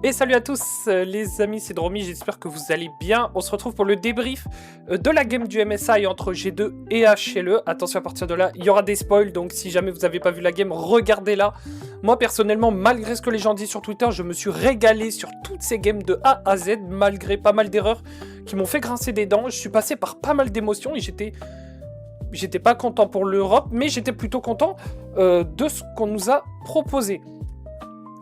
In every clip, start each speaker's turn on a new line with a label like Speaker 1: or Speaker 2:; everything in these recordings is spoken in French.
Speaker 1: Et salut à tous les amis, c'est Dromy, j'espère que vous allez bien. On se retrouve pour le débrief de la game du MSI entre G2 et HLE. Attention, à partir de là, il y aura des spoils, donc si jamais vous n'avez pas vu la game, regardez-la. Moi personnellement, malgré ce que les gens disent sur Twitter, je me suis régalé sur toutes ces games de A à Z, malgré pas mal d'erreurs qui m'ont fait grincer des dents. Je suis passé par pas mal d'émotions et j'étais pas content pour l'Europe, mais j'étais plutôt content de ce qu'on nous a proposé.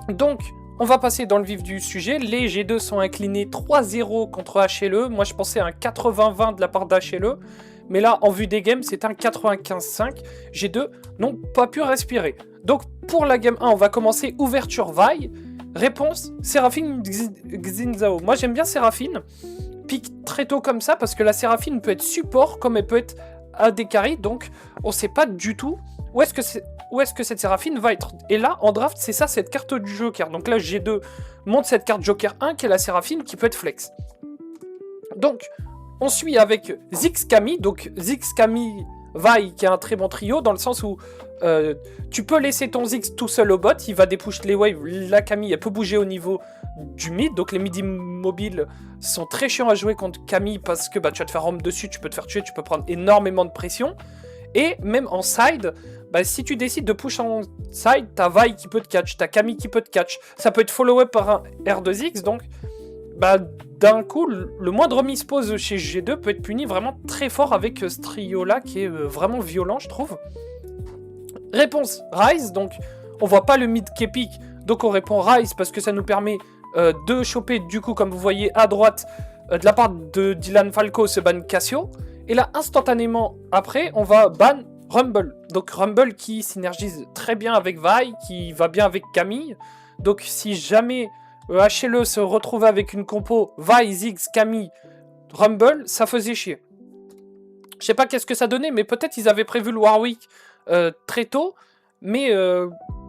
Speaker 1: Donc, on va passer dans le vif du sujet. Les G2 sont inclinés 3-0 contre HLE. Moi, je pensais à un 80-20 de la part d'HLE. Mais là, en vue des games, c'est un 95-5. G2 n'ont pas pu respirer. Donc, pour la game 1, on va commencer ouverture Vi. Réponse, Séraphine Xin-Zhao. Moi, j'aime bien Séraphine. Pique très tôt comme ça, parce que la Séraphine peut être support, comme elle peut être AD carry. Donc, on ne sait pas du tout où est-ce que cette Séraphine va être. Et là, en draft, c'est ça, cette carte du Joker. Donc là, G2 monte cette carte Joker 1, qui est la Séraphine, qui peut être flex. Donc, on suit avec Ziggs Camille. Donc, Ziggs Camille Vi, qui est un très bon trio, dans le sens où tu peux laisser ton Ziggs tout seul au bot, il va dépush les waves. La Camille, elle peut bouger au niveau du mid. Donc, les mid immobiles sont très chiants à jouer contre Camille, parce que tu vas te faire roam dessus, tu peux te faire tuer, tu peux prendre énormément de pression. Et même en side, si tu décides de push en side, t'as Vi qui peut te catch, t'as Camille qui peut te catch. Ça peut être follow-up par un R2X, donc d'un coup, le moindre mispose chez G2 peut être puni vraiment très fort avec ce trio-là qui est vraiment violent, je trouve. Réponse, Ryze, donc on voit pas le mid qui est pick, donc on répond Ryze parce que ça nous permet de choper, du coup, comme vous voyez à droite, de la part de Dylan Falco, ce ban Cassio. Et là, instantanément après, on va ban Rumble. Donc Rumble qui synergise très bien avec Vi, qui va bien avec Camille. Donc si jamais HLE se retrouvait avec une compo Vi, Ziggs, Camille, Rumble, ça faisait chier. Je sais pas qu'est-ce que ça donnait, mais peut-être ils avaient prévu le Warwick très tôt. Mais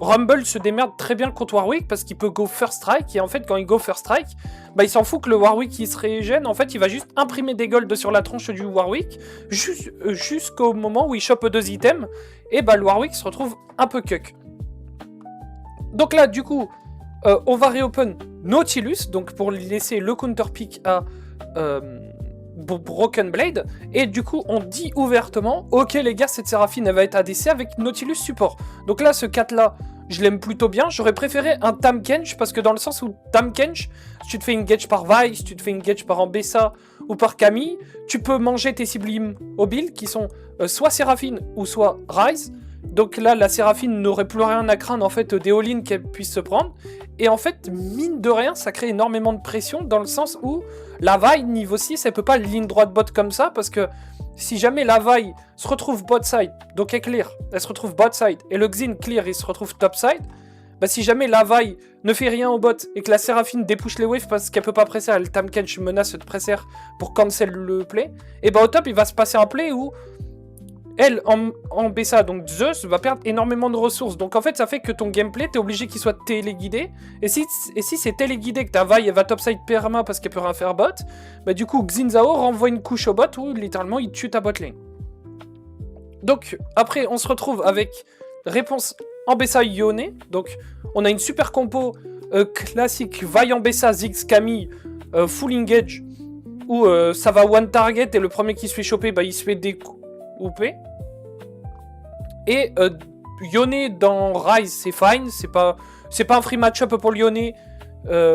Speaker 1: Rumble se démerde très bien contre Warwick parce qu'il peut go first strike. Et en fait, quand il go first strike, il s'en fout que le Warwick il se régène. En fait, il va juste imprimer des golds sur la tronche du Warwick jusqu'au moment où il chope 2 items. Et le Warwick se retrouve un peu cuck. Donc là, du coup, on va reopen Nautilus. Donc pour laisser le counter pick à Broken Blade. Et du coup, on dit ouvertement, ok les gars, cette Séraphine, elle va être ADC avec Nautilus support. Donc là, ce 4-là, je l'aime plutôt bien. J'aurais préféré un Tahm-Kench, parce que dans le sens où Tahm-Kench, si tu te fais engage par Vi, si tu te fais engage par Ambessa ou par Camille, tu peux manger tes cibles immobiles qui sont soit Séraphine ou soit Ryze. Donc là, la Séraphine n'aurait plus rien à craindre en fait des all-in qu'elle puisse se prendre. Et en fait, mine de rien, ça crée énormément de pression dans le sens où la Vi niveau 6, elle peut pas ligne droite bot comme ça, parce que si jamais la Vi se retrouve bot side, donc elle clear, elle se retrouve bot side, et le Xin clear, il se retrouve top side, si jamais la Vi ne fait rien au bot et que la Séraphine dépush les waves parce qu'elle peut pas presser, elle Tahm-Kench menace de presser pour cancel le play, et au top, il va se passer un play où elle, en Bessa, donc Zeus, va perdre énormément de ressources. Donc en fait, ça fait que ton gameplay, t'es obligé qu'il soit téléguidé. Et si c'est téléguidé que ta Vi, elle va topside perma parce qu'elle peut rien faire bot, du coup, Xin-Zhao renvoie une couche au bot où littéralement il tue ta bot lane. Donc après, on se retrouve avec réponse en Bessa Yone. Donc on a une super compo classique Vi en Bessa, Ziggs, Camille, full engage, où ça va one target et le premier qui se fait choper, il se fait découper. Et Yone dans Ryze c'est fine, c'est pas un free match-up pour Yone,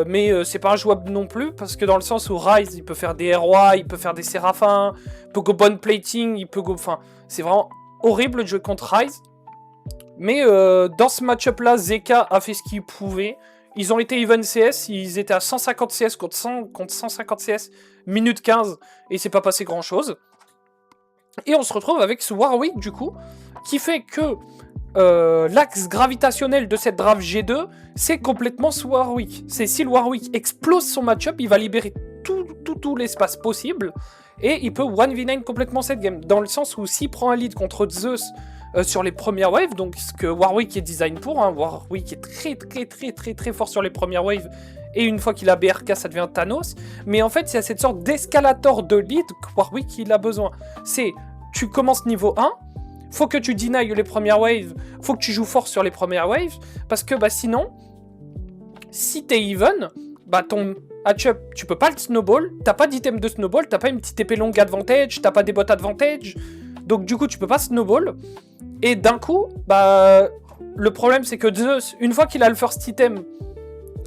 Speaker 1: mais c'est pas injouable non plus, parce que dans le sens où Ryze il peut faire des ROI, il peut faire des Séraphins, il peut go bone plating, il peut go... Enfin, c'est vraiment horrible de jouer contre Ryze. Mais dans ce match-up là, Zeka a fait ce qu'il pouvait. Ils ont été even CS, ils étaient à 150 CS contre 150 CS, minute 15, et c'est pas passé grand chose. Et on se retrouve avec ce Warwick, du coup, qui fait que l'axe gravitationnel de cette draft G2, c'est complètement ce Warwick. C'est si le Warwick explose son match-up, il va libérer tout l'espace possible, et il peut 1v9 complètement cette game. Dans le sens où s'il prend un lead contre Zeus sur les premières waves, donc ce que Warwick est design pour, Warwick est très fort sur les premières waves, et une fois qu'il a BRK, ça devient Thanos. Mais en fait, il y a cette sorte d'escalator de lead que Warwick il a besoin. C'est, tu commences niveau 1, faut que tu deny les premières waves, faut que tu joues fort sur les premières waves, parce que sinon, si t'es even, bah ton match-up, tu peux pas le snowball, t'as pas d'item de snowball, t'as pas une petite épée longue advantage, t'as pas des bottes advantage, donc du coup tu peux pas snowball, et d'un coup, bah le problème c'est que Zeus, une fois qu'il a le first item,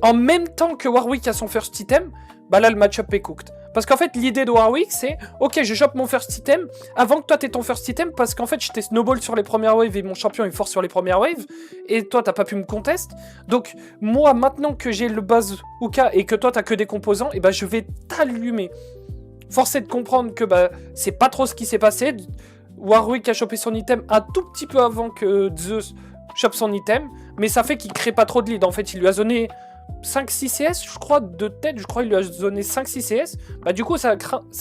Speaker 1: en même temps que Warwick a son first item, bah là le match-up est cooked. Parce qu'en fait l'idée de Warwick c'est, ok je chope mon first item, avant que toi t'aies ton first item, parce qu'en fait je t'ai snowball sur les premières waves et mon champion est fort sur les premières waves, et toi t'as pas pu me contest, donc moi maintenant que j'ai le bazooka et que toi t'as que des composants, et bah je vais t'allumer. Force est de comprendre que bah c'est pas trop ce qui s'est passé, Warwick a chopé son item un tout petit peu avant que Zeus chope son item, mais ça fait qu'il crée pas trop de lead, en fait il lui a zoné 5-6 CS, je crois, de tête, je crois qu'il lui a zoné 5-6 CS. Bah du coup, ça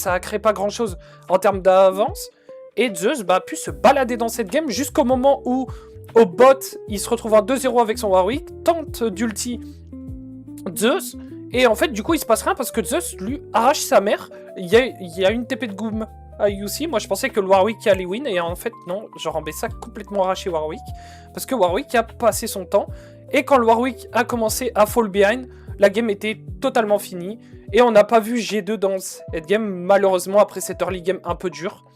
Speaker 1: a créé pas grand-chose en termes d'avance. Et Zeus bah, a pu se balader dans cette game jusqu'au moment où, au bot, il se retrouve en 2-0 avec son Warwick, tente d'ulti Zeus, et en fait, du coup, il se passe rien parce que Zeus lui arrache sa mère. Il y a une TP de Goom à UC. Moi, je pensais que le Warwick allait win, et en fait, non, genre en ça complètement arraché Warwick. Parce que Warwick a passé son temps. Et quand le Warwick a commencé à fall behind, la game était totalement finie. Et on n'a pas vu G2 dans cette game, malheureusement, après cette early game un peu dure.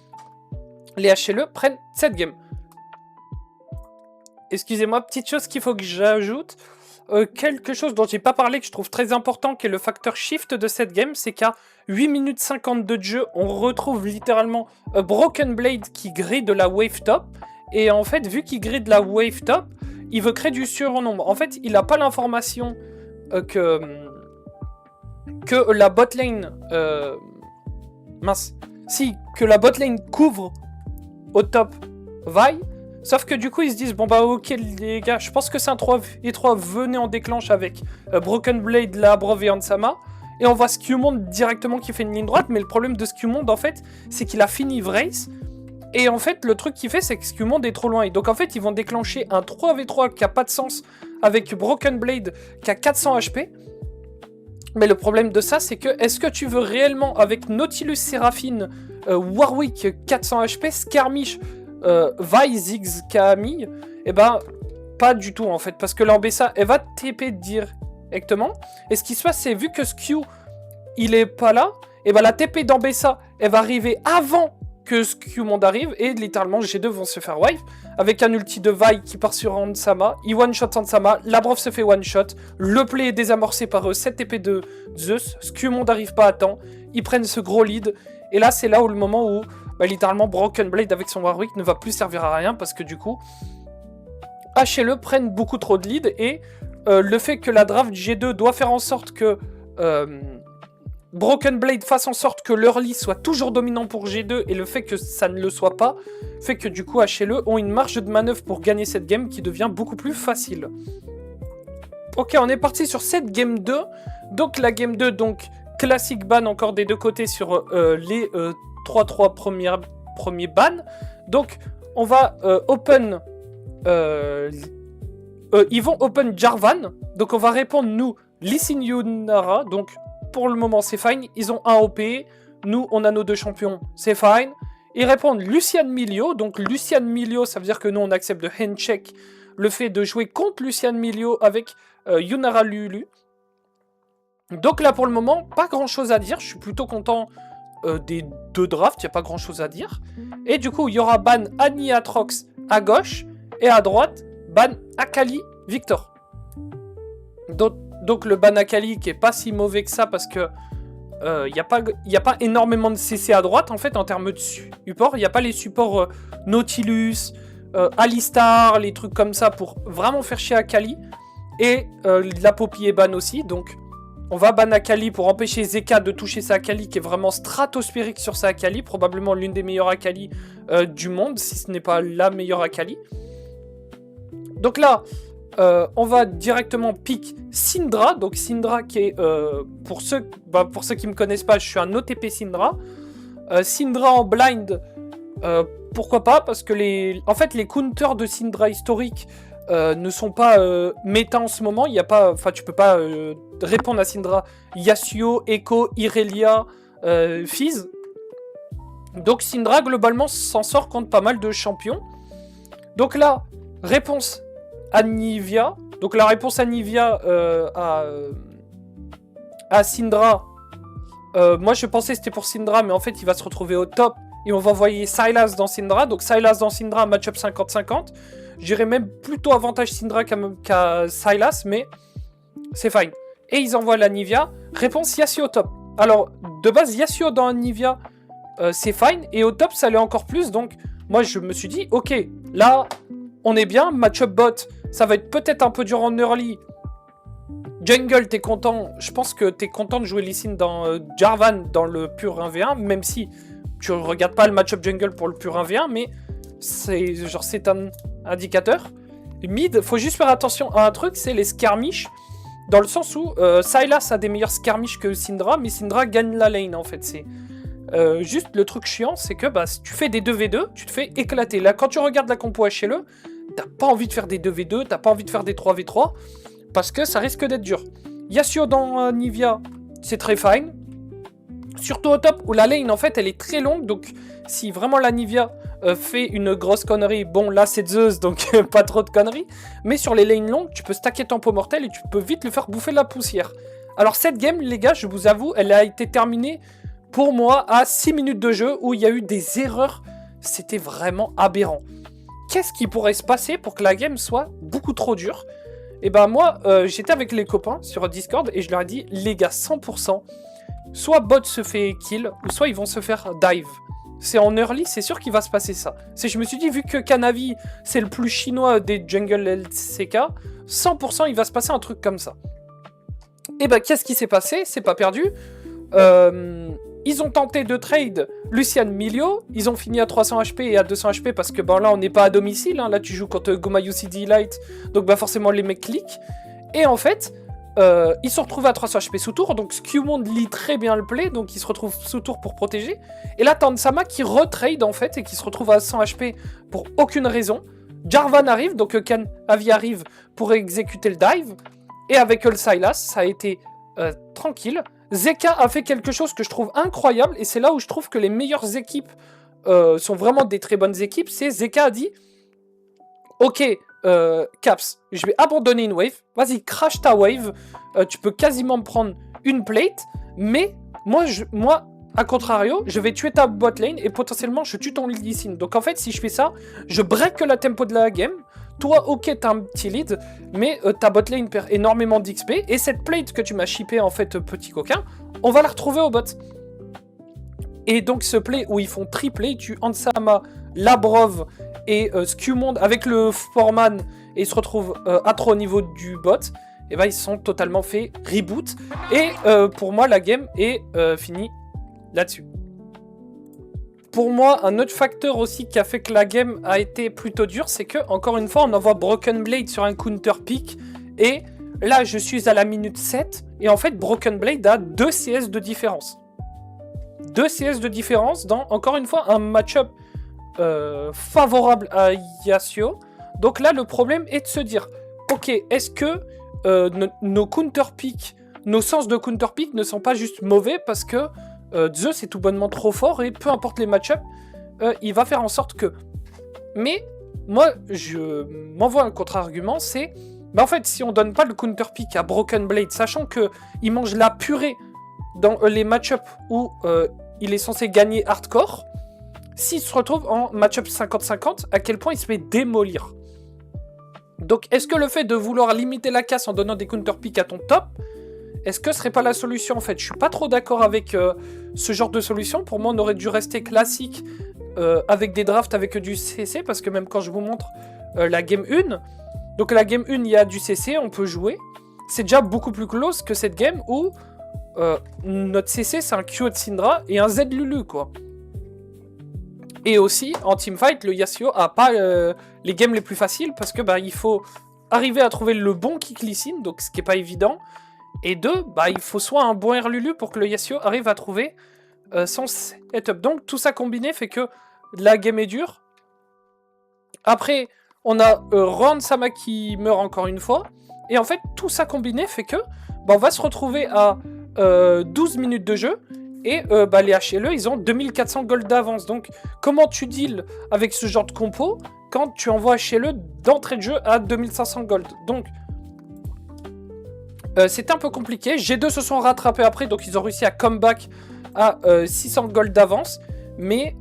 Speaker 1: Les HLE prennent cette game. Excusez-moi, petite chose qu'il faut que j'ajoute. Quelque chose dont j'ai pas parlé, que je trouve très important, qui est le facteur shift de cette game, c'est qu'à 8 minutes 52 de jeu, on retrouve littéralement Broken Blade qui grille de la wave top. Et en fait, vu qu'il grille de la wave top, il veut créer du surnombre. En fait, il n'a pas l'information que la botlane... que la botlane couvre au top Vi. Sauf que du coup, ils se disent, bon bah ok les gars, je pense que c'est un 3v3, venez en déclenche avec Broken Blade, Labrov et Ansama. Et on voit Skewmond directement qui fait une ligne droite, mais le problème de Skewmond, en fait, c'est qu'il a fini Vrace. Et en fait, le truc qu'il fait, c'est que Skewmond est trop loin. Et donc en fait, ils vont déclencher un 3v3 qui a pas de sens avec Broken Blade qui a 400 HP. Mais le problème de ça, c'est que, est-ce que tu veux réellement, avec Nautilus Séraphine, Warwick 400 HP, Skirmish, Vi, Ziggs, Camille, et ben, pas du tout en fait. Parce que l'Ambessa, elle va TP directement. Et ce qui se passe, c'est vu que Skew, il est pas là, et ben la TP d'Ambessa, elle va arriver avant que Skewmond arrive, et littéralement G2 vont se faire wipe, avec un ulti de Vi qui part sur Ansama, il one-shot Ansama, Labrov se fait one-shot, le play est désamorcé par eux, 7 TP de Zeus, Skewmond n'arrive pas à temps, ils prennent ce gros lead, et là c'est là où le moment où, bah, littéralement Broken Blade avec son Warwick ne va plus servir à rien, parce que du coup, HLE prennent beaucoup trop de lead, et le fait que la draft G2 doit faire en sorte que... Broken Blade fasse en sorte que l'early soit toujours dominant pour G2 et le fait que ça ne le soit pas fait que du coup HLE ont une marge de manœuvre pour gagner cette game qui devient beaucoup plus facile. Ok, on est parti sur cette game 2. Donc la game 2, donc classique ban encore des deux côtés sur les 3-3 premiers bans. Donc on va open... ils vont open Jarvan. Donc on va répondre nous Lee Sin Yunara. Donc pour le moment c'est fine, ils ont un OP, nous on a nos deux champions, c'est fine. Ils répondent Lucian Milio, donc Lucian Milio ça veut dire que nous on accepte de handshake le fait de jouer contre Lucian Milio avec Yunara Lulu. Donc là pour le moment, pas grand chose à dire, je suis plutôt content des deux drafts, il n'y a pas grand chose à dire. Et du coup il y aura ban Annie Atrox à gauche, et à droite, ban Akali Victor. Donc le ban Akali qui est pas si mauvais que ça parce que y a pas énormément de CC à droite en fait en termes de support. Il n'y a pas les supports Nautilus, Alistar, les trucs comme ça pour vraiment faire chier Akali. Et la Poppy est ban aussi. Donc on va ban Akali pour empêcher Zeka de toucher sa Akali qui est vraiment stratosphérique sur sa Akali. Probablement l'une des meilleures Akali du monde si ce n'est pas la meilleure Akali. Donc là... on va directement pick Syndra. Donc Syndra qui est, pour ceux qui me connaissent pas, je suis un OTP Syndra. Syndra en blind, pourquoi pas, parce que les counters de Syndra historiques ne sont pas méta en ce moment. Il y a pas, enfin tu peux pas répondre à Syndra Yasuo, Echo, Irelia, Fizz. Donc Syndra globalement s'en sort contre pas mal de champions. Donc là, réponse Anivia. Donc la réponse Anivia à Syndra. Moi, je pensais que c'était pour Syndra, mais en fait, il va se retrouver au top. Et on va envoyer Sylas dans Syndra. Donc Sylas dans Syndra, match-up 50-50. Je dirais même plutôt avantage Syndra qu'à Sylas, mais c'est fine. Et ils envoient la Nivea. Réponse Yasuo au top. Alors, de base, Yasuo dans Nivea, c'est fine. Et au top, ça l'est encore plus. Donc, moi, je me suis dit, ok, là, on est bien. Match-up bot, ça va être peut-être un peu dur en early. Jungle, t'es content. Je pense que t'es content de jouer Lee Sin dans Jarvan dans le pur 1v1, même si tu regardes pas le match-up jungle pour le pur 1v1, mais c'est un indicateur. Mid, faut juste faire attention à un truc, c'est les skirmish, dans le sens où Sylas a des meilleurs skirmish que Syndra, mais Syndra gagne la lane en fait. C'est juste le truc chiant, c'est que si tu fais des 2v2, tu te fais éclater. Là, quand tu regardes la compo HLE, t'as pas envie de faire des 2v2, t'as pas envie de faire des 3v3, parce que ça risque d'être dur. Yasuo dans Nivea, c'est très fine. Surtout au top, où la lane, en fait, elle est très longue. Donc, si vraiment la Nivea fait une grosse connerie, bon, là, c'est Zeus, donc pas trop de conneries. Mais sur les lanes longues, tu peux stacker ton pot mortel et tu peux vite le faire bouffer de la poussière. Alors, cette game, les gars, je vous avoue, elle a été terminée, pour moi, à 6 minutes de jeu, où il y a eu des erreurs. C'était vraiment aberrant. Qu'est-ce qui pourrait se passer pour que la game soit beaucoup trop dure ? Et ben moi, j'étais avec les copains sur Discord et je leur ai dit, les gars, 100%, soit bot se fait kill, ou soit ils vont se faire dive. C'est en early, c'est sûr qu'il va se passer ça. Je me suis dit, vu que Kanavi, c'est le plus chinois des jungle LCK, 100% il va se passer un truc comme ça. Et ben qu'est-ce qui s'est passé? C'est pas perdu. Ils ont tenté de trade Lucian Milio, ils ont fini à 300 HP et à 200 HP parce que là on n'est pas à domicile, hein. Là tu joues contre Gomayu CD Light, donc forcément les mecs cliquent. Et en fait, ils se retrouvent à 300 HP sous tour, donc Skewmond lit très bien le play, donc il se retrouve sous tour pour protéger. Et là Tansama qui retrade en fait et qui se retrouve à 100 HP pour aucune raison. Jarvan arrive, donc Kanavi arrive pour exécuter le dive. Et avec le Sylas, ça a été tranquille. Zeka a fait quelque chose que je trouve incroyable, et c'est là où je trouve que les meilleures équipes sont vraiment des très bonnes équipes. C'est Zeka a dit, ok, Caps, je vais abandonner une wave, vas-y, crash ta wave, tu peux quasiment me prendre une plate, mais moi, à contrario, je vais tuer ta bot lane, et potentiellement, je tue ton Lee Sin. Donc en fait, si je fais ça, je break la tempo de la game. Toi, ok, t'as un petit lead, mais ta botlane perd énormément d'XP, et cette plate que tu m'as shippé, en fait, petit coquin, on va la retrouver au bot. Et donc, ce play où ils font triplé, tu Ansama, Labrov et Skewmond avec le Foreman, et ils se retrouvent à 3 au niveau du bot, et ils se sont totalement fait reboot. Et pour moi, la game est finie là-dessus. Pour moi, un autre facteur aussi qui a fait que la game a été plutôt dure, c'est que, encore une fois, on envoie Broken Blade sur un counter pick, et là, je suis à la minute 7, et en fait, Broken Blade a 2 CS de différence. 2 CS de différence dans, encore une fois, un match-up favorable à Yasuo. Donc là, le problème est de se dire, ok, est-ce que nos counter pick, nos sens de counter pick ne sont pas juste mauvais parce que Zeus est tout bonnement trop fort et peu importe les match-up, il va faire en sorte que... Mais moi, je m'envoie un contre-argument, c'est... en fait, si on donne pas le counter-pick à Broken Blade, sachant qu'il mange la purée dans les match-up où il est censé gagner hardcore, s'il se retrouve en match-up 50-50, à quel point il se fait démolir. Donc, est-ce que le fait de vouloir limiter la casse en donnant des counter-pick à ton top, est-ce que ce serait pas la solution en fait? Je suis pas trop d'accord avec ce genre de solution. Pour moi, on aurait dû rester classique avec des drafts avec du CC, parce que même quand je vous montre la game 1, donc la game 1, il y a du CC, on peut jouer. C'est déjà beaucoup plus close que cette game où notre CC, c'est un Q de Syndra et un Z Lulu, quoi. Et aussi, en teamfight, le Yasuo a pas les games les plus faciles, parce que il faut arriver à trouver le bon kick Lee Sin, donc ce qui est pas évident. Et 2, il faut soit un bon Air Lulu pour que le Yasuo arrive à trouver son setup. Donc tout ça combiné fait que la game est dure. Après, on a Ron Sama qui meurt encore une fois. Et en fait, tout ça combiné fait que on va se retrouver à 12 minutes de jeu. Et les HLE, ils ont 2400 gold d'avance. Donc comment tu deals avec ce genre de compo quand tu envoies HLE d'entrée de jeu à 2500 gold? Donc C'était un peu compliqué. G2 se sont rattrapés après, donc ils ont réussi à comeback à 600 gold d'avance. Mais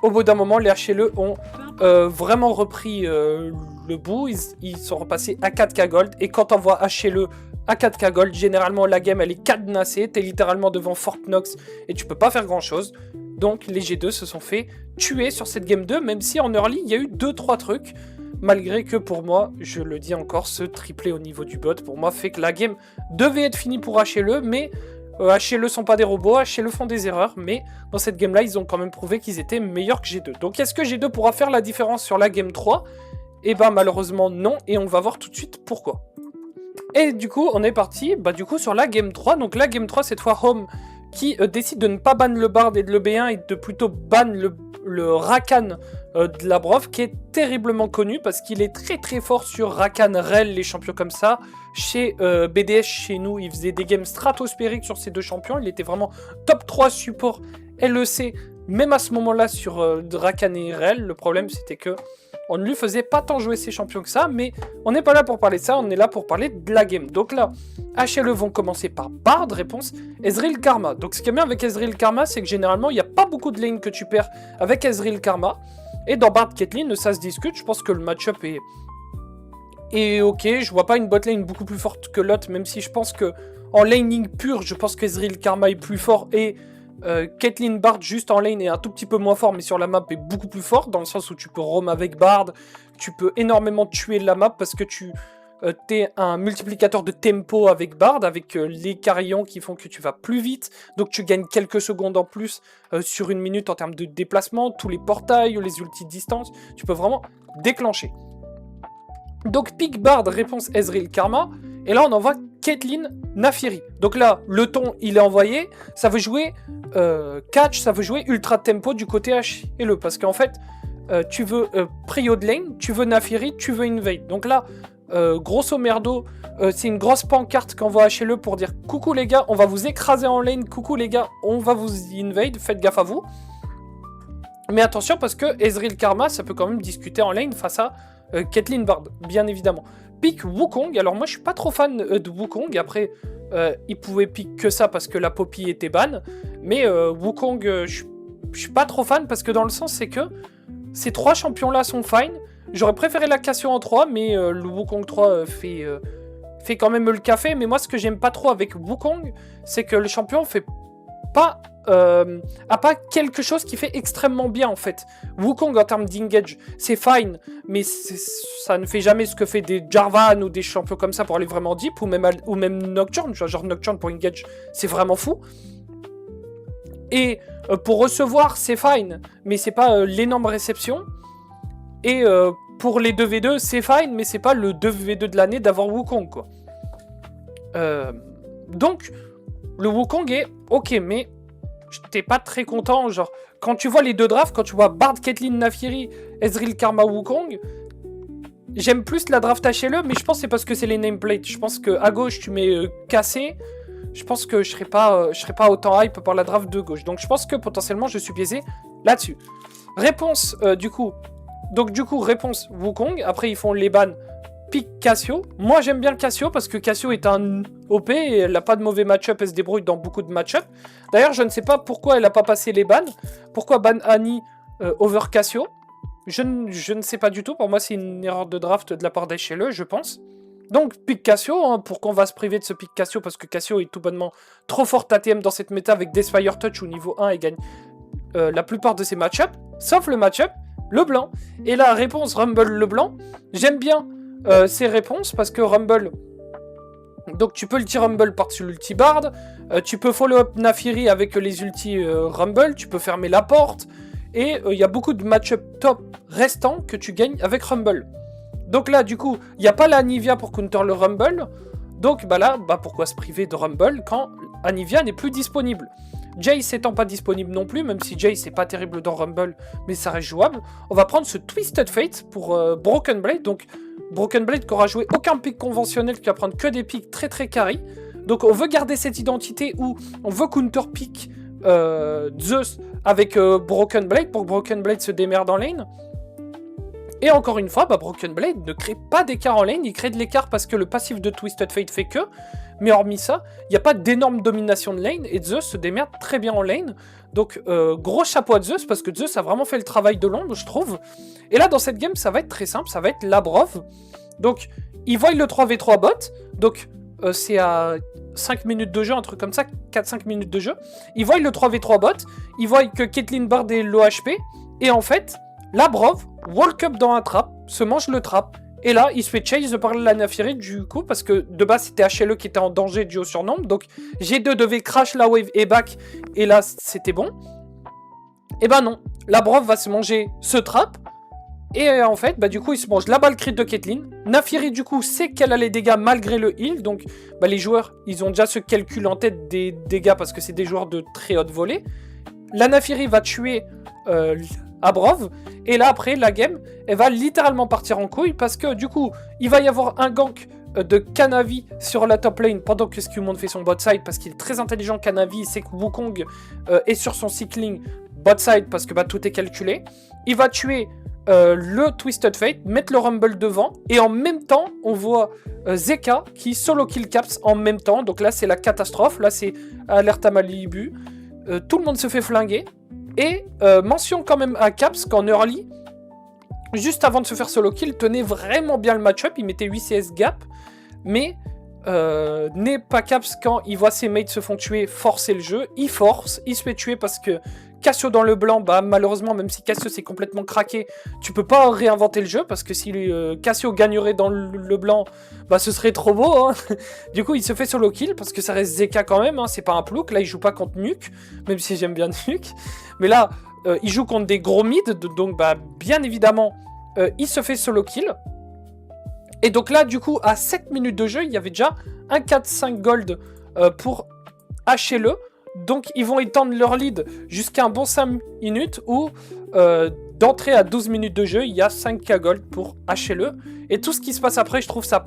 Speaker 1: au bout d'un moment, les HLE ont vraiment repris le bout. Ils sont repassés à 4k gold. Et quand on voit HLE à 4k gold, généralement la game elle est cadenassée. T'es littéralement devant Fort Knox et tu peux pas faire grand chose. Donc les G2 se sont fait tuer sur cette game 2, même si en early il y a eu 2-3 trucs. Malgré que pour moi, je le dis encore, ce triplé au niveau du bot, pour moi, fait que la game devait être finie pour HLE, mais HLE sont pas des robots, HLE font des erreurs, mais dans cette game-là, ils ont quand même prouvé qu'ils étaient meilleurs que G2. Donc est-ce que G2 pourra faire la différence sur la game 3? Eh ben malheureusement non, et on va voir tout de suite pourquoi. Et du coup, on est parti sur la game 3. Donc la game 3, cette fois Home qui décide de ne pas ban le Bard et de le B1 et de plutôt ban le Rakan de la Brof, qui est terriblement connu parce qu'il est très très fort sur Rakan, Rel, les champions comme ça. Chez BDS, chez nous, il faisait des games stratosphériques sur ces deux champions. Il était vraiment top 3 support LEC, même à ce moment-là sur Rakan et Rel. Le problème, c'était que on ne lui faisait pas tant jouer ces champions que ça, mais on n'est pas là pour parler de ça, on est là pour parler de la game. Donc là, HLE vont commencer par Bard, réponse Ezreal Karma. Donc ce qui est bien avec Ezreal Karma, c'est que généralement, il n'y a pas beaucoup de lanes que tu perds avec Ezreal Karma. Et dans Bard Caitlyn, ça se discute, je pense que le match-up est ok. Je vois pas une botlane beaucoup plus forte que l'autre, même si je pense que en laning pur, je pense qu'Ezreal Karma est plus fort et Caitlyn Bard juste en lane est un tout petit peu moins fort, mais sur la map est beaucoup plus fort, dans le sens où tu peux roam avec Bard, tu peux énormément tuer la map parce que tu t'es un multiplicateur de tempo avec Bard, avec les carillons qui font que tu vas plus vite, donc tu gagnes quelques secondes en plus sur une minute en termes de déplacement, tous les portails ou les ultis distance, tu peux vraiment déclencher. Donc pick Bard, réponse Ezreal Karma, et là on envoie Caitlyn Naafiri. Donc là, le ton il est envoyé, ça veut jouer catch, ça veut jouer ultra tempo du côté HLE, parce qu'en fait, tu veux prio de lane, tu veux Naafiri, tu veux invade. Donc là, grosso merdo, c'est une grosse pancarte qu'envoie HLE pour dire coucou les gars, on va vous écraser en lane, coucou les gars, on va vous invade, faites gaffe à vous. Mais attention parce que Ezreal Karma, ça peut quand même discuter en lane face à Caitlyn Bard, bien évidemment. Pick Wukong, alors moi je suis pas trop fan de Wukong, après il pouvait pick que ça parce que la Poppy était ban, mais Wukong, je suis pas trop fan parce que dans le sens c'est que ces trois champions là sont fine, j'aurais préféré la Cassio en 3, mais le Wukong 3 fait quand même le café, mais moi ce que j'aime pas trop avec Wukong, c'est que le champion fait pas... a pas quelque chose qui fait extrêmement bien en fait. Wukong en termes d'engage, c'est fine, mais ça ne fait jamais ce que fait des Jarvan ou des champions comme ça pour aller vraiment deep, ou même Nocturne, genre Nocturne pour engage, c'est vraiment fou. Et pour recevoir, c'est fine, mais c'est pas l'énorme réception. Et pour les 2v2, c'est fine, mais c'est pas le 2v2 de l'année d'avoir Wukong, quoi. Donc, le Wukong est ok, mais j'étais pas très content, genre, quand tu vois les deux drafts, quand tu vois Bard, Caitlyn, Naafiri, Ezreal, Karma, Wukong, j'aime plus la draft HLE, mais je pense que c'est parce que c'est les nameplates. Je pense qu'à gauche, tu mets cassé, je pense que je serais pas autant hype par la draft de gauche. Donc je pense que potentiellement, je suis biaisé là-dessus. Réponse, réponse Wukong, après ils font les bans, pick Cassio. Moi j'aime bien Cassio parce que Cassio est un OP et elle n'a pas de mauvais match-up, elle se débrouille dans beaucoup de match-up. D'ailleurs je ne sais pas pourquoi elle n'a pas passé les bans. Pourquoi ban Annie over Cassio, je ne sais pas du tout, pour moi c'est une erreur de draft de la part d'HLE, je pense. Donc pick Cassio, hein, pourquoi on va se priver de ce pick Cassio, parce que Cassio est tout bonnement trop forte ATM dans cette méta avec Deathfire Touch au niveau 1 et gagne la plupart de ses match-up, sauf le match-up le blanc. Et la réponse Rumble le blanc, j'aime bien ces réponses parce que Rumble, donc tu peux ulti Rumble par-dessus l'ulti Bard, tu peux follow up Naafiri avec les ulti Rumble, tu peux fermer la porte, et il y a beaucoup de match-up top restants que tu gagnes avec Rumble. Donc là du coup, il n'y a pas la Anivia pour counter le Rumble, donc là, pourquoi se priver de Rumble quand Anivia n'est plus disponible? Jace étant pas disponible non plus, même si Jace n'est pas terrible dans Rumble, mais ça reste jouable. On va prendre ce Twisted Fate pour Broken Blade, donc Broken Blade qui aura joué aucun pick conventionnel, qui va prendre que des picks très très carry. Donc on veut garder cette identité où on veut counter pick Zeus avec Broken Blade pour que Broken Blade se démerde en lane. Et encore une fois, Broken Blade ne crée pas d'écart en lane, il crée de l'écart parce que le passif de Twisted Fate fait que, mais hormis ça, il n'y a pas d'énorme domination de lane, et Zeus se démerde très bien en lane, donc gros chapeau à Zeus, parce que Zeus a vraiment fait le travail de l'ombre, je trouve. Et là, dans cette game, ça va être très simple, ça va être Labrov, donc il voit le 3v3 bot, donc c'est à 5 minutes de jeu, un truc comme ça, 4-5 minutes de jeu, il voit le 3v3 bot, il voit que Caitlyn Bard est low HP, et en fait, Labrov walk up dans un trap, se mange le trap, et là, il se fait chase par la Naafiri du coup, parce que de base, c'était HLE qui était en danger dû au surnombre, donc G2 devait crash la wave et back, et là, c'était bon. Et ben non, Labrov va se manger ce trap, et en fait, du coup, il se mange la balle crit de Caitlyn. Naafiri, du coup, sait qu'elle a les dégâts malgré le heal, donc les joueurs, ils ont déjà ce calcul en tête des dégâts, parce que c'est des joueurs de très haute volée. La Naafiri va tuer Labrov, et là après la game elle va littéralement partir en couille parce que du coup il va y avoir un gank de Kanavi sur la top lane pendant que Skewmon fait son bot side parce qu'il est très intelligent. Kanavi, il sait que Wukong est sur son cycling bot side parce que tout est calculé. Il va tuer le Twisted Fate, mettre le Rumble devant, et en même temps on voit Zeka qui solo kill Caps en même temps, donc là c'est la catastrophe, là c'est alerte à Malibu, tout le monde se fait flinguer. Et mention quand même à Caps qu'en early, juste avant de se faire solo kill, tenait vraiment bien le match-up, il mettait 8 CS gap, mais n'est pas Caps quand il voit ses mates se font tuer, forcer le jeu, il force, il se fait tuer parce que Cassio dans le blanc, malheureusement, même si Cassio s'est complètement craqué, tu peux pas réinventer le jeu, parce que si Cassio gagnerait dans le blanc, ce serait trop beau, hein. Du coup, il se fait solo kill, parce que ça reste Zeka quand même, hein, c'est pas un plouk, là il joue pas contre Nuke, même si j'aime bien Nuke, mais là, il joue contre des gros mid, donc bien évidemment, il se fait solo kill, et donc là, du coup, à 7 minutes de jeu, il y avait déjà un 4-5 gold pour HLE. Donc ils vont étendre leur lead jusqu'à un bon 5 minutes où d'entrée à 12 minutes de jeu, il y a 5k gold pour HLE. Et tout ce qui se passe après, je trouve ça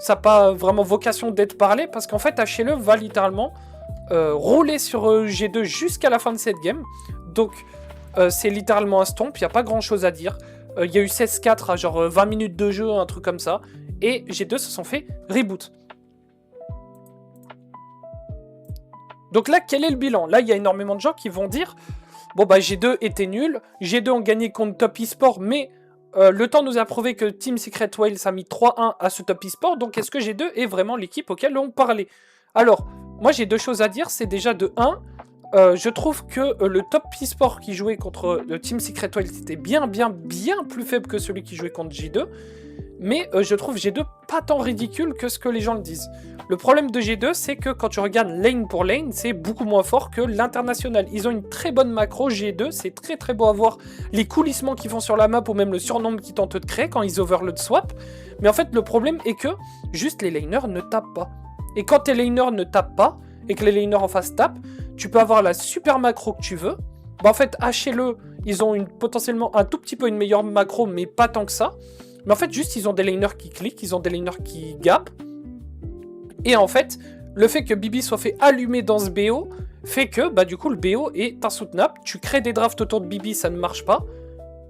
Speaker 1: n'a pas vraiment vocation d'être parlé, parce qu'en fait HLE va littéralement rouler sur G2 jusqu'à la fin de cette game. Donc c'est littéralement un stomp, il n'y a pas grand chose à dire. Il y a eu 16-4 à genre 20 minutes de jeu, un truc comme ça. Et G2 se sont fait reboot. Donc là, quel est le bilan? Là, il y a énormément de gens qui vont dire bon, G2 était nul, G2 ont gagné contre Top eSport, mais le temps nous a prouvé que Team Secret Whales a mis 3-1 à ce Top eSport, donc est-ce que G2 est vraiment l'équipe auquel on parlait? Alors, moi j'ai deux choses à dire, c'est déjà de 1, je trouve que le Top eSport qui jouait contre le Team Secret Whales était bien plus faible que celui qui jouait contre G2, mais je trouve G2 pas tant ridicule que ce que les gens le disent. Le problème de G2, c'est que quand tu regardes lane pour lane, c'est beaucoup moins fort que l'international. Ils ont une très bonne macro G2, c'est très beau à voir les coulissements qu'ils font sur la map ou même le surnombre qu'ils tentent de créer quand ils overload swap. Mais en fait, le problème est que juste les laners ne tapent pas. Et quand tes laners ne tapent pas, et que les laners en face tapent, tu peux avoir la super macro que tu veux. En fait, HLE, ils ont potentiellement un tout petit peu une meilleure macro, mais pas tant que ça. Mais en fait, juste, ils ont des laners qui cliquent, ils ont des laners qui gap. Et en fait, le fait que Bibi soit fait allumer dans ce BO fait que, du coup, le BO est insoutenable. Tu crées des drafts autour de Bibi, ça ne marche pas.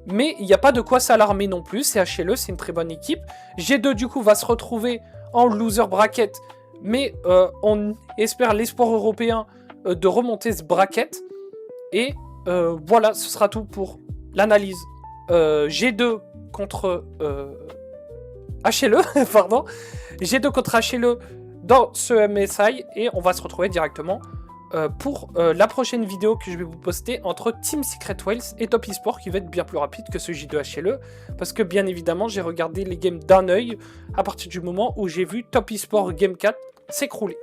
Speaker 1: Mais il n'y a pas de quoi s'alarmer non plus. C'est HLE, c'est une très bonne équipe. G2, du coup, va se retrouver en loser bracket. Mais on espère l'espoir européen de remonter ce bracket. Et voilà, ce sera tout pour l'analyse. G2 contre HLE, pardon. G2 contre HLE dans ce MSI. Et on va se retrouver directement pour la prochaine vidéo que je vais vous poster entre Team Secret Whales et Top eSport, qui va être bien plus rapide que ce J2 HLE, parce que bien évidemment j'ai regardé les games d'un œil à partir du moment où j'ai vu Top eSport Game 4 s'écrouler.